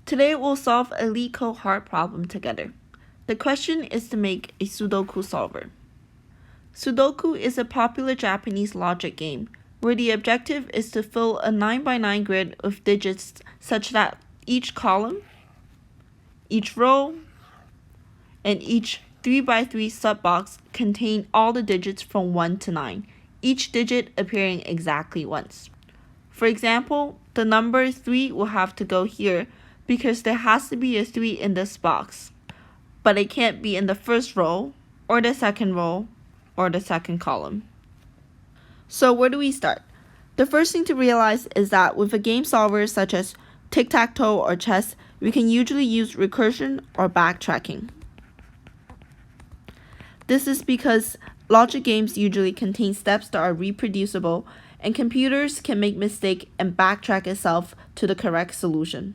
Today we'll solve a LeetCode hard problem together. The question is to make a Sudoku solver. Sudoku is a popular Japanese logic game where the objective is to fill a 9x9 grid with digits such that each column, each row, and each 3x3 subbox contain all the digits from 1 to 9, each digit appearing exactly once. For example, the number 3 will have to go here because there has to be a 3 in this box, but it can't be in the first row, or the second row, or the second column. So where do we start? The first thing to realize is that with a game solver such as tic-tac-toe or chess, we can usually use recursion or backtracking. This is because logic games usually contain steps that are reproducible, and computers can make mistakes and backtrack itself to the correct solution.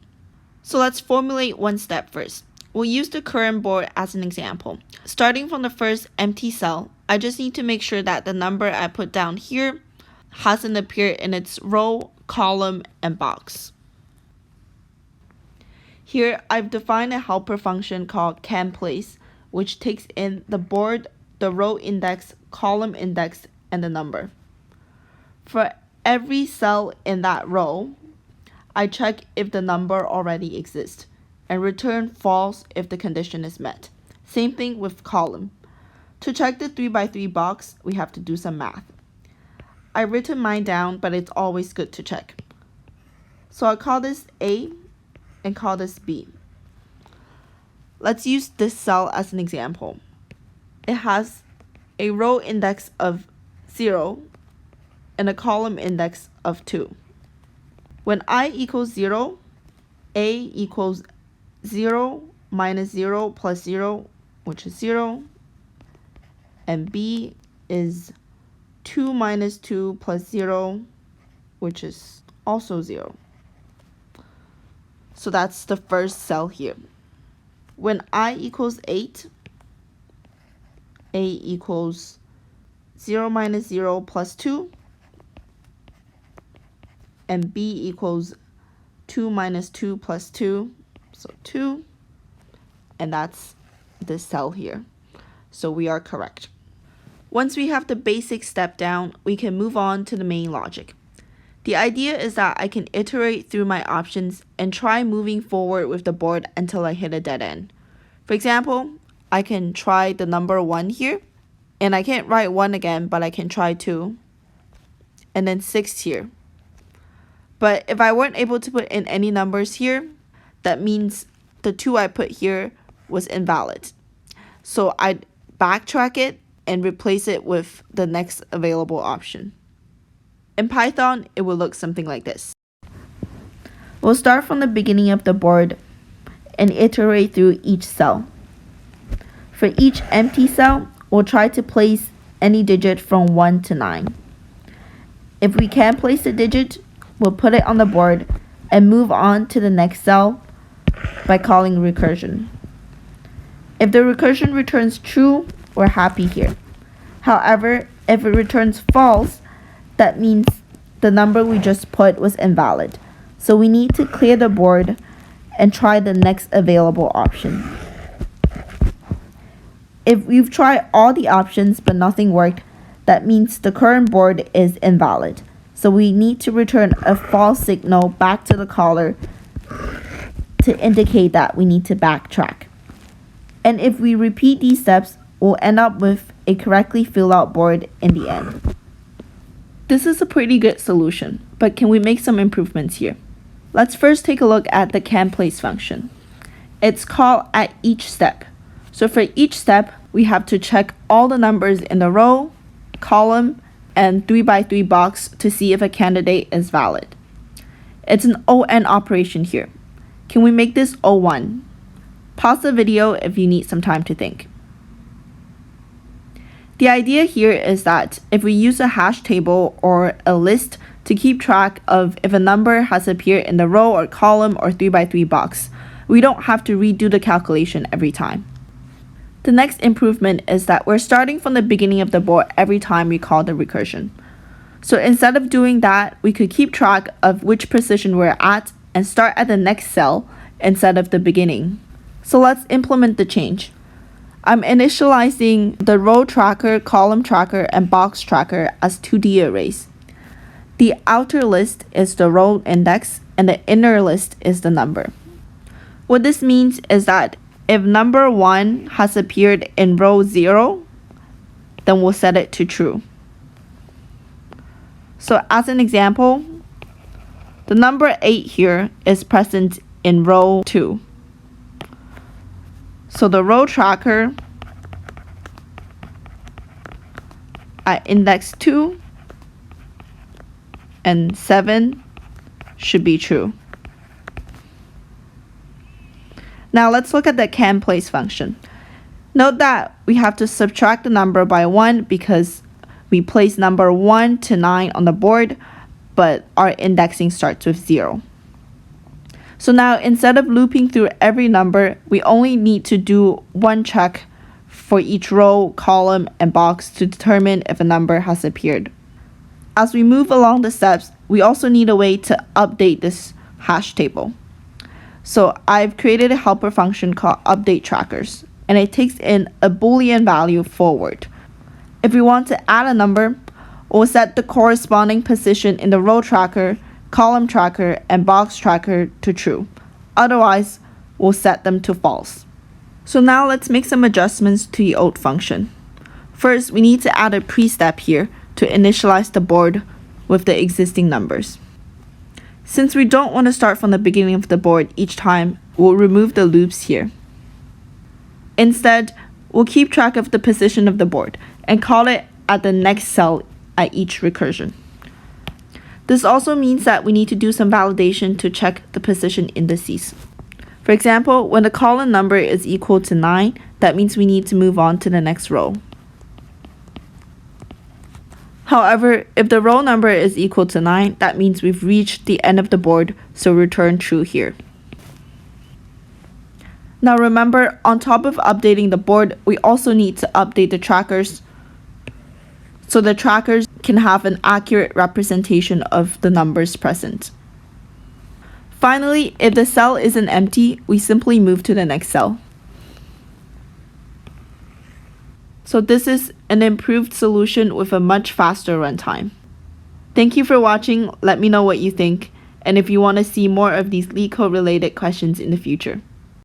So let's formulate one step first. We'll use the current board as an example. Starting from the first empty cell, I just need to make sure that the number I put down here hasn't appeared in its row, column, and box. Here, I've defined a helper function called canPlace, which takes in the board, the row index, column index, and the number. For every cell in that row, I check if the number already exists and return false if the condition is met. Same thing with column. To check the 3x3 box, we have to do some math. I've written mine down, but it's always good to check. So I'll call this A and call this B. Let's use this cell as an example. It has a row index of 0 and a column index of 2. When I equals 0, A equals 0 minus 0 plus 0, which is 0, and B is 2 minus 2 plus 0, which is also 0. So that's the first cell here. When I equals 8, A equals 0 minus 0 plus 2, and B equals 2 minus 2 plus 2, so 2, and that's this cell here. So we are correct. Once we have the basic step down, we can move on to the main logic. The idea is that I can iterate through my options and try moving forward with the board until I hit a dead end. For example, I can try the number 1 here, and I can't write 1 again, but I can try 2, and then 6 here. But if I weren't able to put in any numbers here, that means the 2 I put here was invalid. So I'd backtrack it and replace it with the next available option. In Python, it will look something like this. We'll start from the beginning of the board and iterate through each cell. For each empty cell, we'll try to place any digit from 1 to 9. If we can't place a digit, we'll put it on the board and move on to the next cell by calling recursion. If the recursion returns true, we're happy here. However, if it returns false, that means the number we just put was invalid. So we need to clear the board and try the next available option. If we've tried all the options but nothing worked, that means the current board is invalid. So we need to return a false signal back to the caller to indicate that we need to backtrack. And if we repeat these steps, we'll end up with a correctly filled out board in the end. This is a pretty good solution, but can we make some improvements here? Let's first take a look at the canPlace function. It's called at each step. So for each step, we have to check all the numbers in the row, column, and 3x3 box to see if a candidate is valid. It's an ON operation here. Can we make this O1? Pause the video if you need some time to think. The idea here is that if we use a hash table or a list to keep track of if a number has appeared in the row or column or 3x3 box, we don't have to redo the calculation every time. The next improvement is that we're starting from the beginning of the board every time we call the recursion. So instead of doing that, we could keep track of which position we're at and start at the next cell instead of the beginning. So let's implement the change. I'm initializing the row tracker, column tracker, and box tracker as 2D arrays. The outer list is the row index and the inner list is the number. What this means is that if number 1 has appeared in row 0, then we'll set it to true. So as an example, the number 8 here is present in row 2. So the row tracker at index 2 and 7 should be true. Now let's look at the canPlace function. Note that we have to subtract the number by 1 because we place number 1 to 9 on the board, but our indexing starts with 0. So now instead of looping through every number, we only need to do one check for each row, column, and box to determine if a number has appeared. As we move along the steps, we also need a way to update this hash table. So I've created a helper function called update trackers, and it takes in a Boolean value forward. If we want to add a number, we'll set the corresponding position in the row tracker, column tracker, and box tracker to true. Otherwise, we'll set them to false. So now let's make some adjustments to the old function. First, we need to add a pre-step here to initialize the board with the existing numbers. Since we don't want to start from the beginning of the board each time, we'll remove the loops here. Instead, we'll keep track of the position of the board and call it at the next cell at each recursion. This also means that we need to do some validation to check the position indices. For example, when the column number is equal to 9, that means we need to move on to the next row. However, if the row number is equal to 9, that means we've reached the end of the board, so return true here. Now remember, on top of updating the board, we also need to update the trackers so the trackers can have an accurate representation of the numbers present. Finally, if the cell isn't empty, we simply move to the next cell. So this is an improved solution with a much faster runtime. Thank you for watching. Let me know what you think, and if you want to see more of these LeetCode related questions in the future.